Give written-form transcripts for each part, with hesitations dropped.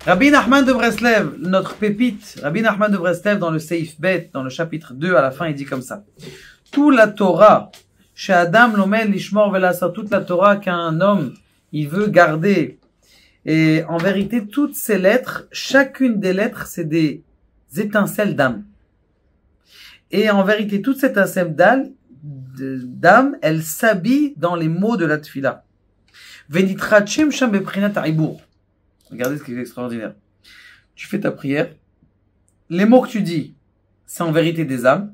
Rabbi Nachman de Breslev, notre pépite, Rabbi Nachman de Breslev dans le Seif Bet, dans le chapitre 2, à la fin, il dit comme ça. Tout la Torah, chez Adam l'omen lishmor velasa, toute la Torah qu'un homme, il veut garder. Et en vérité, toutes ces lettres, chacune des lettres, c'est des étincelles d'âme. Et en vérité, toute cette étincelle d'âme, elle s'habille dans les mots de la tfila. Venitrachim sham beprinat ha'ibur. Regardez ce qui est extraordinaire. Tu fais ta prière. Les mots que tu dis, c'est en vérité des âmes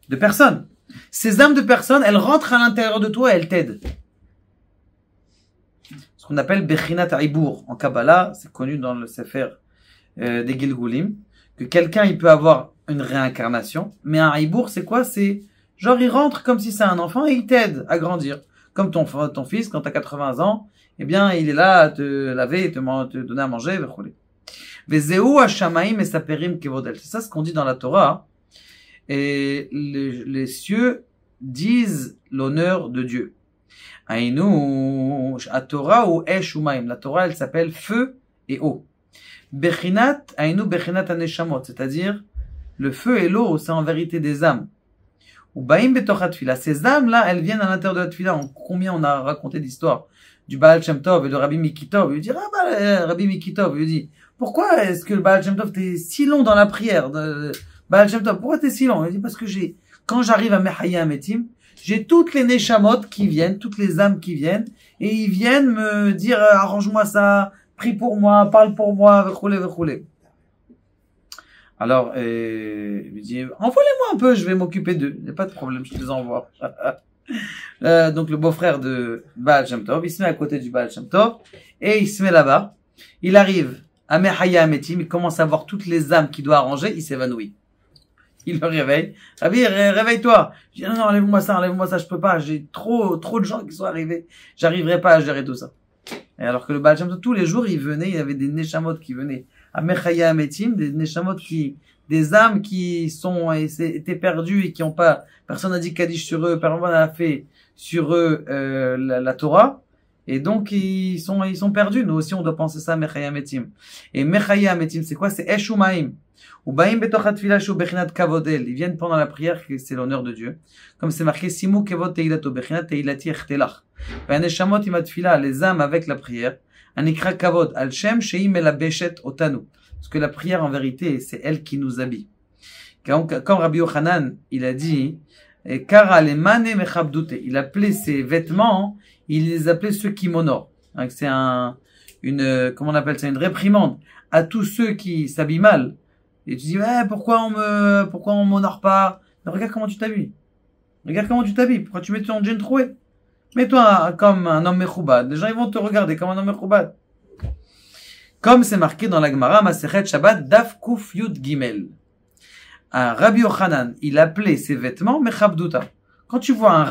de personnes. Ces âmes de personnes, elles rentrent à l'intérieur de toi et elles t'aident. Ce qu'on appelle Bechinat Ha'ibur. En Kabbalah, c'est connu dans le Sefer des Gilgulim, que quelqu'un, il peut avoir une réincarnation. Mais un Ha'ibur, c'est quoi? C'est genre, il rentre comme si c'est un enfant et il t'aide à grandir. Comme ton fils, quand tu as 80 ans, eh bien, il est là à te laver, te donner à manger, Vezeu hashamaim esaperim kevodel. C'est ça ce qu'on dit dans la Torah. Et les cieux disent l'honneur de Dieu. Aïnou, à Torah ou esh umaim. La Torah, elle s'appelle feu et eau. Bechinat, aïnou bechinat aneshamot. C'est-à-dire, le feu et l'eau, c'est en vérité des âmes. Ou baim betochat tfila. Ces âmes-là, elles viennent à l'intérieur de la tfila. Combien on a raconté d'histoires du Baal Shem Tov et de Rabbi Mikitov. Il lui dit, Rabbi Mikitov, il lui dit, pourquoi est-ce que le Baal Shem Tov t'es si long dans la prière de Baal Shem Tov? Pourquoi t'es si long? Il dit, parce que quand j'arrive à Mechaya Ametim, j'ai toutes les neshamot qui viennent, toutes les âmes qui viennent, et ils viennent me dire, arrange-moi ça, prie pour moi, parle pour moi, v'choulé. Alors, il lui dit, envoie-les-moi un peu, je vais m'occuper d'eux. Il n'y a pas de problème, je te les envoie. Donc le beau-frère de Baal Shem Tov, il se met à côté du Baal Shem Tov et il se met là-bas. Il arrive à Mechaya Ametim, il commence à voir toutes les âmes qu'il doit arranger, il s'évanouit. Il le réveille. Rabbi, réveille-toi. Je dis non, enlève-moi ça, je peux pas. J'ai trop de gens qui sont arrivés. J'arriverai pas à gérer tout ça. Et alors que le Baal Shem Tov, tous les jours, il y avait des neshamot qui venaient à Mechaya Ametim, des neshamot des âmes qui étaient perdues et qui ont pas, personne n'a dit Kaddish sur eux, personne n'a fait sur eux, la Torah. Et donc, ils sont perdus. Nous aussi, on doit penser ça à Mechaya Ametim. Et Mechaya Ametim, c'est quoi? C'est Eshumaim. Ou Baim betochat tfila shu bechinat kavodel. Ils viennent pendant la prière, c'est l'honneur de Dieu. Comme c'est marqué, Simu kevod teilato, bechinat teilati echtelach. Vaneshamot imat tfila, les âmes avec la prière. Anikra kavod, al shem sheim elabeshet otanu. Parce que la prière, en vérité, c'est elle qui nous habille. Comme Rabbi Yochanan, il a dit, Kara le mane mechabdute. Il appelait ses vêtements, il les appelait ceux qui m'honorent. C'est comment on appelle ça, une réprimande à tous ceux qui s'habillent mal. Et tu dis, pourquoi on m'honore pas? Mais regarde comment tu t'habilles. Pourquoi tu mets ton jean troué? Mets-toi comme un homme mechoubad. Les gens, ils vont te regarder comme un homme mechoubad. Comme c'est marqué dans la Gemara, Masechet Shabbat, Daf Kuf Yud Gimel. Rabbi Yochanan, il appelait ses vêtements Mechabduta. Quand tu vois un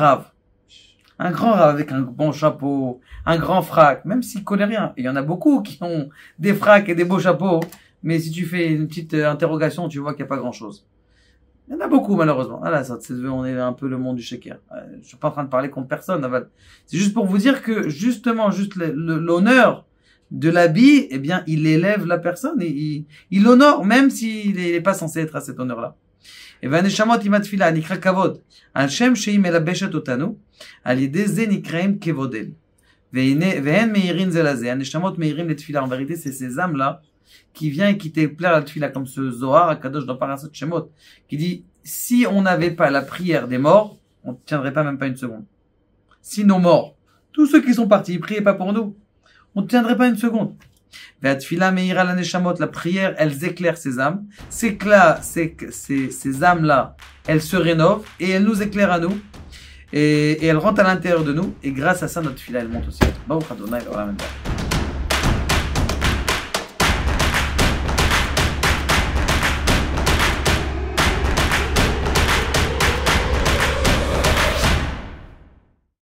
grand rave avec un bon chapeau, un grand frac, même s'il connaît rien, il y en a beaucoup qui ont des fracs et des beaux chapeaux, mais si tu fais une petite interrogation, tu vois qu'il n'y a pas grand chose. Il y en a beaucoup, malheureusement. Voilà, on est un peu le monde du shaker. Je suis pas en train de parler contre personne, Aval. C'est juste pour vous dire que, justement, l'honneur de l'habit, eh bien, il élève la personne et il honore, même s'il n'est pas censé être à cet honneur-là. Et vaneshamot imatfila, nikra kavod, al shem sheim elabeshet otanu, al yedeh ze nikraim kevodel. Vehen meirin zelazeh, aneshamot meirim les tfila. En vérité, c'est ces âmes-là qui vient et qui t'éclaire la tfila, comme ce Zohar, à Kadosh dans Parashat Shemot, qui dit, si on n'avait pas la prière des morts, on ne tiendrait pas même pas une seconde. Si nos morts, tous ceux qui sont partis, ils priaient pas pour nous, on ne tiendrait pas une seconde. La prière, elles éclairent ces âmes. Ces âmes-là, elles se rénovent et elles nous éclairent à nous. Et elles rentrent à l'intérieur de nous. Et grâce à ça, notre fila, elle monte aussi. Baruch Adonai,